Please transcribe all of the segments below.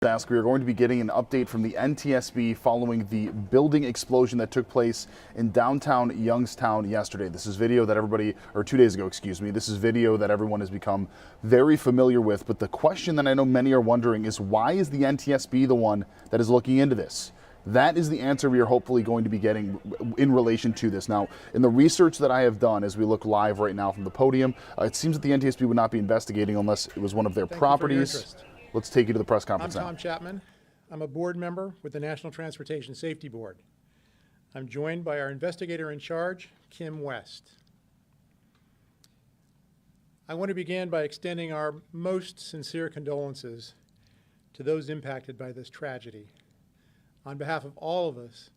We are going to be getting an update from the NTSB following the building explosion that took place in downtown Youngstown yesterday. This is video that everybody, or 2 days ago, excuse me, this is video that everyone has become very familiar with. But the question that I know many are wondering is, why is the NTSB the one that is looking into this? That is the answer we are hopefully going to be getting in relation to this. Now, in the research that I have done as we look live right now from the podium, it seems that the NTSB would not be investigating unless it was one of their properties. Let's take you to the press conference now. I'm Tom Chapman. I'm a board member with the National Transportation Safety Board. I'm joined by our investigator in charge, Kim West. I want to begin by extending our most sincere condolences to those impacted by this tragedy. On behalf of all of us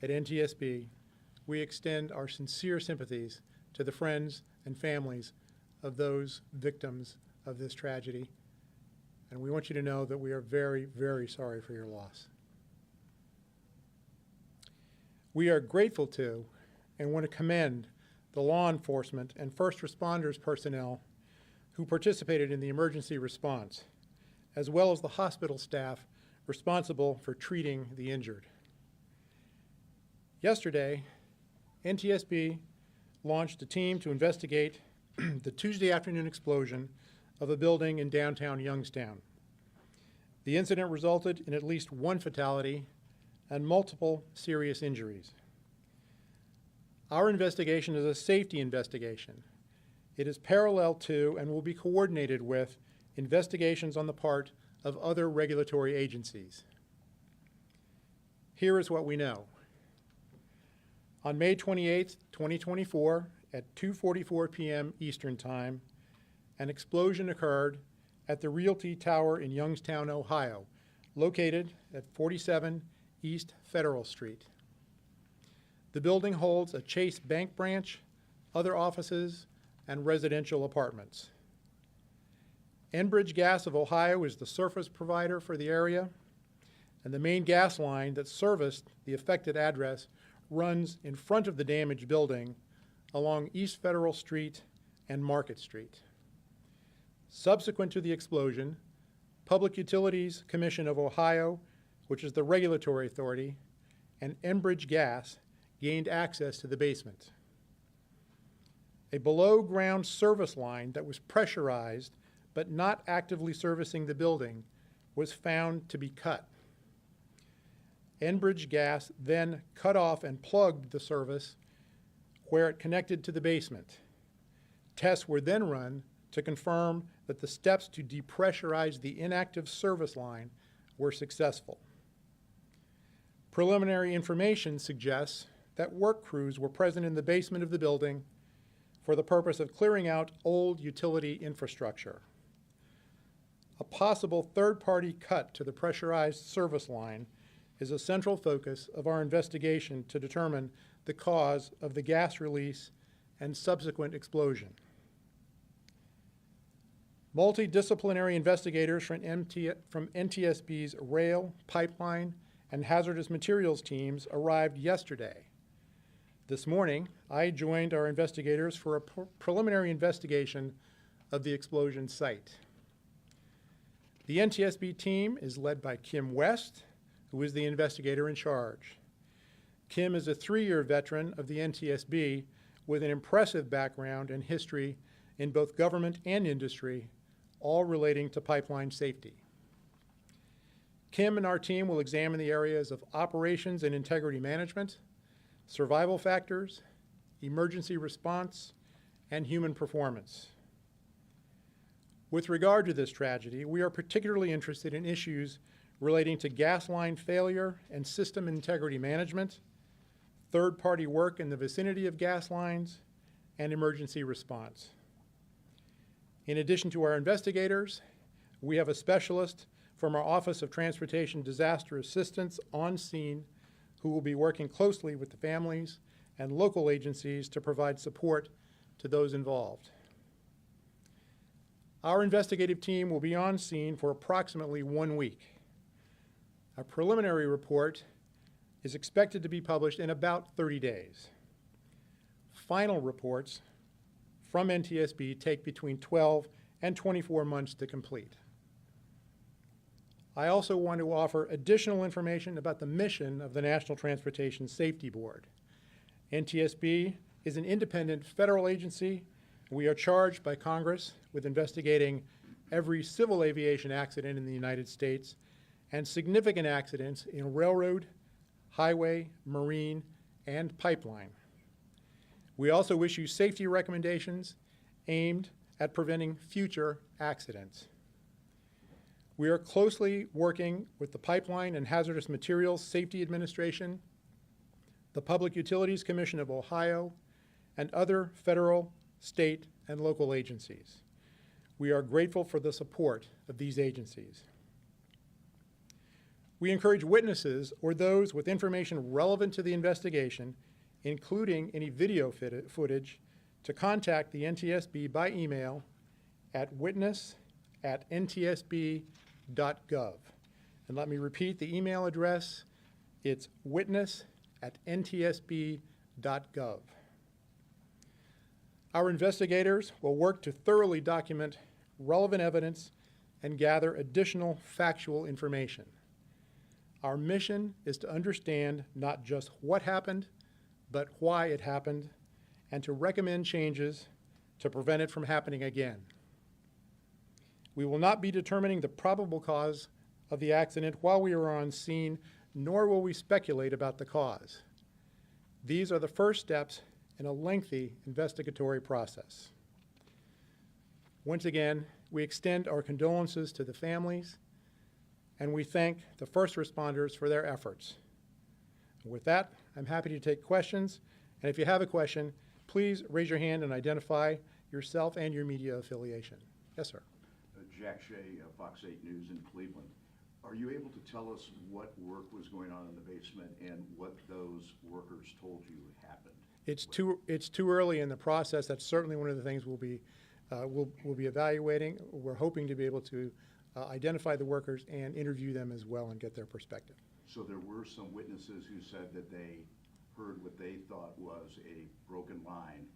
at NTSB, we extend our sincere sympathies to the friends and families of those victims of this tragedy. And we want you to know that we are very, very sorry for your loss. We are grateful to and want to commend the law enforcement and first responders personnel who participated in the emergency response, as well as the hospital staff responsible for treating the injured. Yesterday, NTSB launched a team to investigate the Tuesday afternoon explosion of a building in downtown Youngstown. The incident resulted in at least one fatality and multiple serious injuries. Our investigation is a safety investigation. It is parallel to and will be coordinated with investigations on the part of other regulatory agencies. Here is what we know. On May 28, 2024, at 2:44 p.m. Eastern Time, an explosion occurred at the Realty Tower in Youngstown, Ohio, located at 47 East Federal Street. The building holds a Chase Bank branch, other offices, and residential apartments. Enbridge Gas of Ohio is the surface provider for the area, and the main gas line that serviced the affected address runs in front of the damaged building along East Federal Street and Market Street. Subsequent to the explosion, Public Utilities Commission of Ohio, which is the regulatory authority, and Enbridge Gas gained access to the basement. A below-ground service line that was pressurized but not actively servicing the building was found to be cut. Enbridge Gas then cut off and plugged the service where it connected to the basement. Tests were then run to confirm that the steps to depressurize the inactive service line were successful. Preliminary information suggests that work crews were present in the basement of the building for the purpose of clearing out old utility infrastructure. A possible third-party cut to the pressurized service line is a central focus of our investigation to determine the cause of the gas release and subsequent explosion. Multidisciplinary investigators from NTSB's rail, pipeline, and hazardous materials teams arrived yesterday. This morning, I joined our investigators for a preliminary investigation of the explosion site. The NTSB team is led by Kim West, who is the investigator in charge. Kim is a 3-year veteran of the NTSB with an impressive background and history in both government and industry, all relating to pipeline safety. Kim and our team will examine the areas of operations and integrity management, survival factors, emergency response, and human performance. With regard to this tragedy, we are particularly interested in issues relating to gas line failure and system integrity management, third-party work in the vicinity of gas lines, and emergency response. In addition to our investigators, we have a specialist from our Office of Transportation Disaster Assistance on scene who will be working closely with the families and local agencies to provide support to those involved. Our investigative team will be on scene for approximately 1 week. A preliminary report is expected to be published in about 30 days. Final reports from NTSB take between 12 and 24 months to complete. I also want to offer additional information about the mission of the National Transportation Safety Board. NTSB is an independent federal agency. We are charged by Congress with investigating every civil aviation accident in the United States and significant accidents in railroad, highway, marine, and pipeline. We also issue safety recommendations aimed at preventing future accidents. We are closely working with the Pipeline and Hazardous Materials Safety Administration, the Public Utilities Commission of Ohio, and other federal, state, and local agencies. We are grateful for the support of these agencies. We encourage witnesses or those with information relevant to the investigation, including any video footage, to contact the NTSB by email at witness@ntsb.gov. And let me repeat the email address. It's witness@ntsb.gov. Our investigators will work to thoroughly document relevant evidence and gather additional factual information. Our mission is to understand not just what happened, but why it happened, and to recommend changes to prevent it from happening again. We will not be determining the probable cause of the accident while we are on scene, nor will we speculate about the cause. These are the first steps in a lengthy investigatory process. Once again, we extend our condolences to the families, and we thank the first responders for their efforts. With that, I'm happy to take questions, and if you have a question, please raise your hand and identify yourself and your media affiliation. Yes, sir. Jack Shea, Fox 8 News in Cleveland. Are you able to tell us what work was going on in the basement and what those workers told you happened? It's too early in the process. That's certainly one of the things we'll be evaluating. We're hoping to be able to identify the workers and interview them as well and get their perspective. So there were some witnesses who said that they heard what they thought was a broken line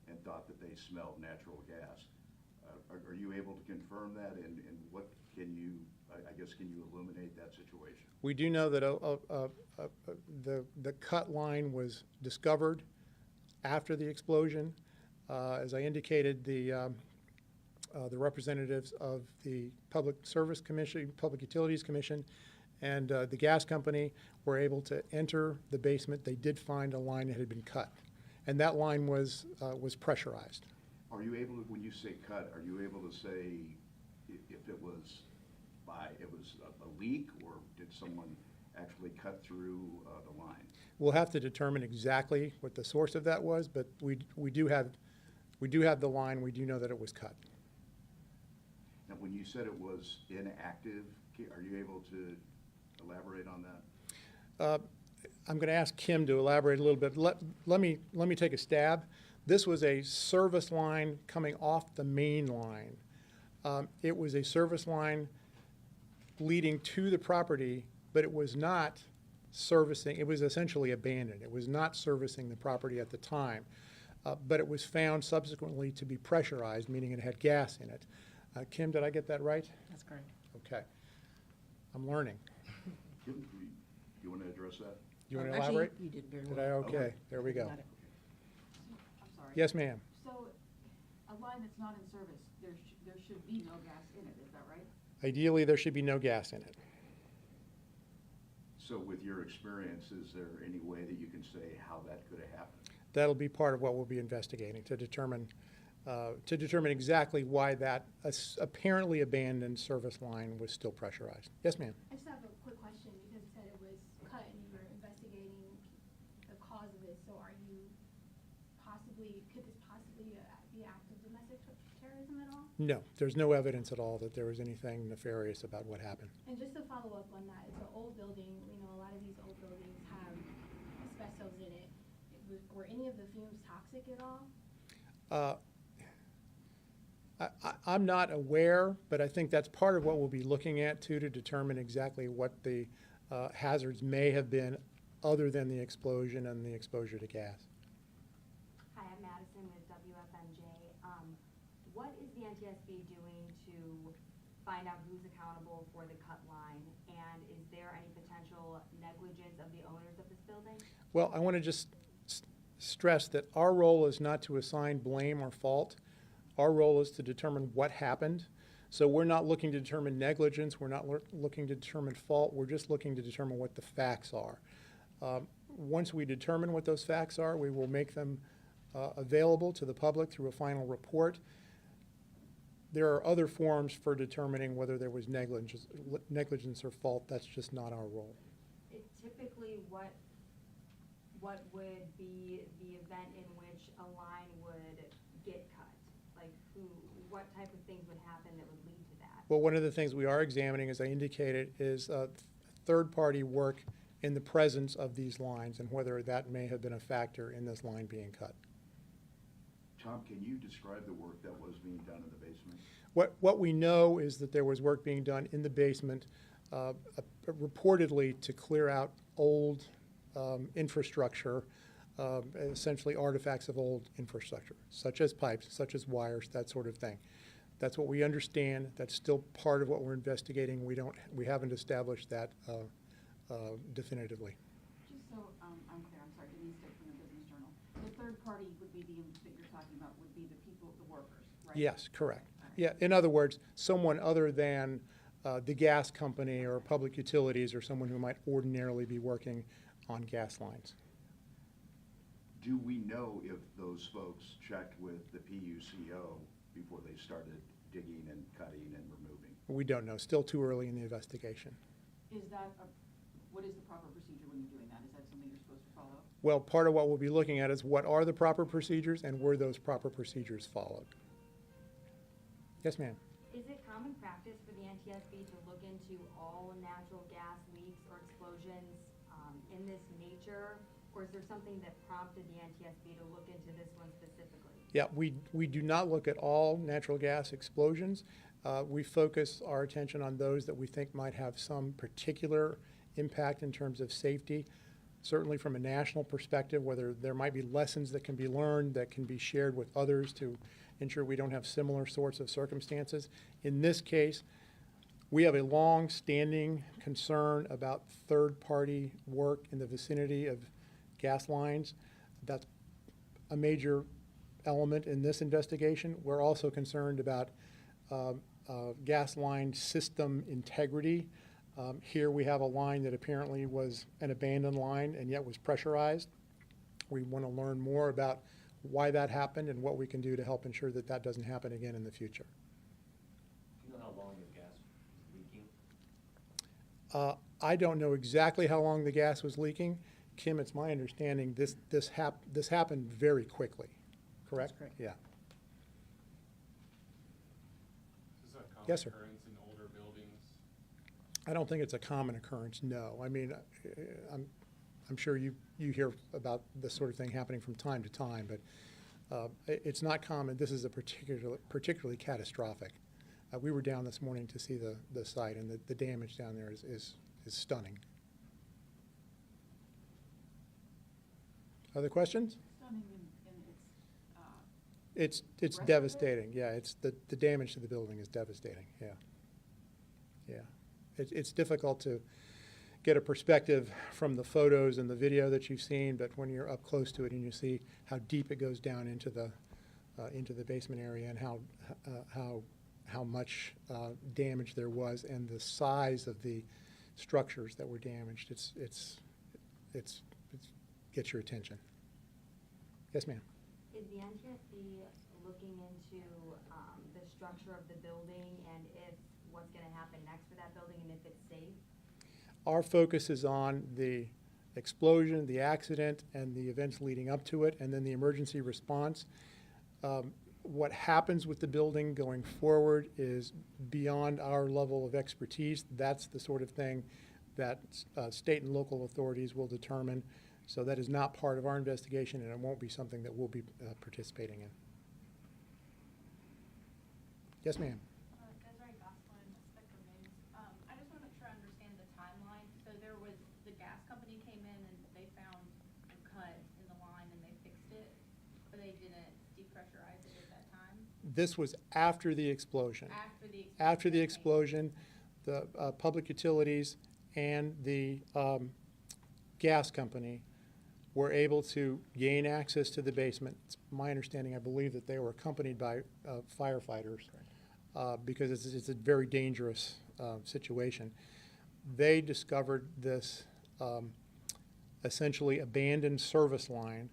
and thought that they smelled natural gas. Are you able to confirm that, and what can you, I guess, can you illuminate that situation? We do know that the cut line was discovered after the explosion. As I indicated, the representatives of the Public Service Commission, Public Utilities Commission, and the gas company were able to enter the basement. They did find a line that had been cut, and that line was pressurized. Are you able to, when you say cut, are you able to say if it was a leak, or did someone actually cut through the line? We'll have to determine exactly what the source of that was, but we do have the line. We do know that it was cut. Now, when you said it was inactive, are you able to elaborate on that? I'm going to ask Kim to elaborate a little bit. Let me take a stab. This was a service line coming off the main line. It was a service line leading to the property, but it was not servicing. It was essentially abandoned. It was not servicing the property at the time, but it was found subsequently to be pressurized, meaning it had gas in it. Kim, did I get that right? That's correct. Okay. I'm learning. Kim, you want to address that? You want to Actually, elaborate? you did very Did well. I? Okay. There we go. Got it. I'm sorry. Yes, ma'am. So, a line that's not in service, there should be no gas in it, is that right? Ideally, there should be no gas in it. So with your experience, is there any way that you can say how that could have happened? That'll be part of what we'll be investigating to determine exactly why that apparently abandoned service line was still pressurized. Yes, ma'am. I just have a quick question, because you said it was cut and you were investigating the cause of it. So could this possibly be an act of domestic terrorism at all? No, there's no evidence at all that there was anything nefarious about what happened. And just to follow up on that, it's an old building. We know a lot of these old buildings have asbestos in it. Were any of the fumes toxic at all? I'm not aware, but I think that's part of what we'll be looking at too, to determine exactly what the hazards may have been other than the explosion and the exposure to gas. Hi, I'm Madison with WFMJ. What is the NTSB doing to find out who's accountable for the cut line negligence of the owners of this building? Well, I want to just stress that our role is not to assign blame or fault. Our role is to determine what happened. So we're not looking to determine negligence, we're not looking to determine fault, we're just looking to determine what the facts are. Once we determine what those facts are, we will make them available to the public through a final report. There are other forms for determining whether there was negligence or fault. That's just not our role. Typically, what would be the event in which a line would get cut? Like what type of things would happen that would lead to that? Well, one of the things we are examining, as I indicated, is third-party work in the presence of these lines and whether that may have been a factor in this line being cut. Tom, can you describe the work that was being done in the basement? What we know is that there was work being done in the basement, reportedly to clear out old infrastructure, essentially artifacts of old infrastructure, such as pipes, such as wires, that sort of thing. That's what we understand. That's still part of what we're investigating. We haven't established that definitively. Just so I'm clear, I'm sorry, Denise Dick from the Business Journal. The third party would be that you're talking about would be the people, the workers, right? Yes, correct. Yeah, in other words, someone other than the gas company or public utilities or someone who might ordinarily be working on gas lines. Do we know if those folks checked with the PUCO before they started digging and cutting and removing? We don't know. Still too early in the investigation. What is the proper procedure when you're doing that? Is that something you're supposed to follow? Well, part of what we'll be looking at is what are the proper procedures and were those proper procedures followed? Yes, ma'am. Is it common practice for the NTSB to look into all natural gas leaks or explosions in this nature? Or is there something that prompted the NTSB to look into this one specifically? Yeah, we do not look at all natural gas explosions. We focus our attention on those that we think might have some particular impact in terms of safety. Certainly from a national perspective, whether there might be lessons that can be learned that can be shared with others to ensure we don't have similar sorts of circumstances. In this case, we have a long-standing concern about third-party work in the vicinity of gas lines. That's a major element in this investigation. We're also concerned about gas line system integrity. Here we have a line that apparently was an abandoned line and yet was pressurized. We want to learn more about why that happened and what we can do to help ensure that that doesn't happen again in the future. Do you know how long the gas was leaking? I don't know exactly how long the gas was leaking. Kim, it's my understanding this happened very quickly, correct? That's correct. Yeah. Is this a common Yes, sir. occurrence in older buildings? I don't think it's a common occurrence, no. I mean, I'm sure you hear about this sort of thing happening from time to time, but it's not common. This is a particularly catastrophic. We were down this morning to see the site, and the damage down there is stunning. Other questions? Stunning in its, It's rest of it? devastating, yeah. It's the damage to the building is devastating, yeah. Yeah. It's difficult to get a perspective from the photos and the video that you've seen, but when you're up close to it and you see how deep it goes down into the basement area and how much damage there was and the size of the structures that were damaged, it gets your attention. Yes, ma'am. Is the NTSB looking into the structure of the building and if what's going to happen next for that building and if it's safe? Our focus is on the explosion, the accident, and the events leading up to it, and then the emergency response. What happens with the building going forward is beyond our level of expertise. That's the sort of thing that state and local authorities will determine. So that is not part of our investigation, and it won't be something that we'll be participating in. Yes, ma'am. Desiree Gosselin, Spectrum News. I just want to make sure I understand the timeline. So there was, the gas company came in and they found a cut in the line and they fixed it, but they didn't depressurize it at that time? This was after the explosion. After the explosion? After the Okay. explosion, the public utilities and the gas company were able to gain access to the basement. It's my understanding, I believe, that they were accompanied by firefighters because it's a very dangerous situation. They discovered this essentially abandoned service line.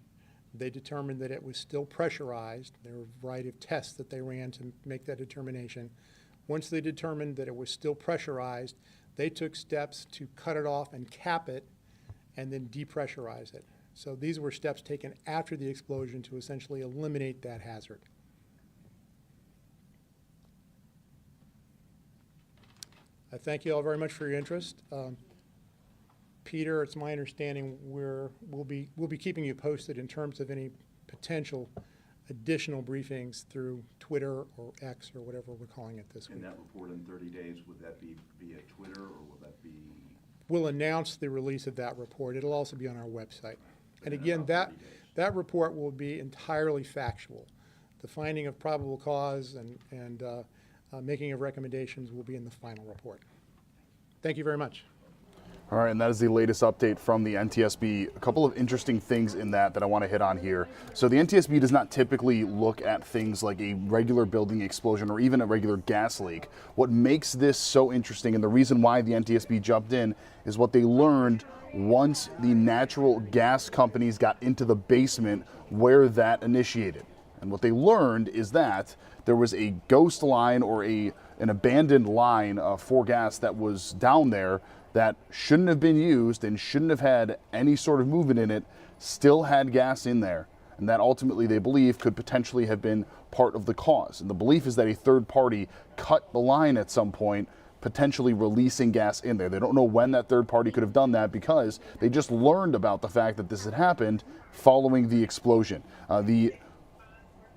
They determined that it was still pressurized. There were a variety of tests that they ran to make that determination. Once they determined that it was still pressurized, they took steps to cut it off and cap it and then depressurize it. So these were steps taken after the explosion to essentially eliminate that hazard. I thank you all very much for your interest. Peter, it's my understanding we'll be keeping you posted in terms of any potential additional briefings through Twitter or X or whatever we're calling it this week. And that report in 30 days, would that be via Twitter or will that be? We'll announce the release of that report. It'll also be on our website. And in again, about 30 days? that report will be entirely factual. The finding of probable cause and making of recommendations will be in the final report. Thank you very much. All right, and that is the latest update from the NTSB. A couple of interesting things in that I want to hit on here. So the NTSB does not typically look at things like a regular building explosion or even a regular gas leak. What makes this so interesting, and the reason why the NTSB jumped in, is what they learned once the natural gas companies got into the basement where that initiated. And what they learned is that there was a ghost line or an abandoned line for gas that was down there that shouldn't have been used and shouldn't have had any sort of movement in it, still had gas in there. And that ultimately, they believe, could potentially have been part of the cause. And the belief is that a third party cut the line at some point, potentially releasing gas in there. They don't know when that third party could have done that because they just learned about the fact that this had happened following the explosion. The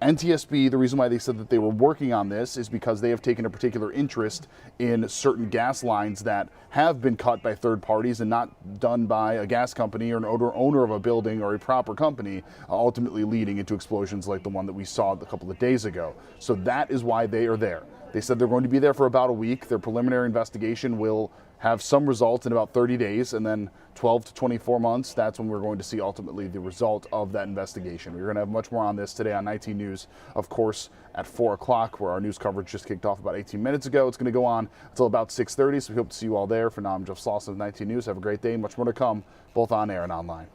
NTSB, the reason why they said that they were working on this is because they have taken a particular interest in certain gas lines that have been cut by third parties and not done by a gas company or an owner of a building or a proper company, ultimately leading into explosions like the one that we saw a couple of days ago. So that is why they are there. They said they're going to be there for about a week. Their preliminary investigation will have some results in about 30 days, and then 12 to 24 months, that's when we're going to see ultimately the result of that investigation. We're going to have much more on this today on 19 News, of course, at 4 o'clock, where our news coverage just kicked off about 18 minutes ago. It's going to go on until about 6:30, so we hope to see you all there. For now, I'm Jeff Slauson of 19 News. Have a great day. Much more to come, both on air and online.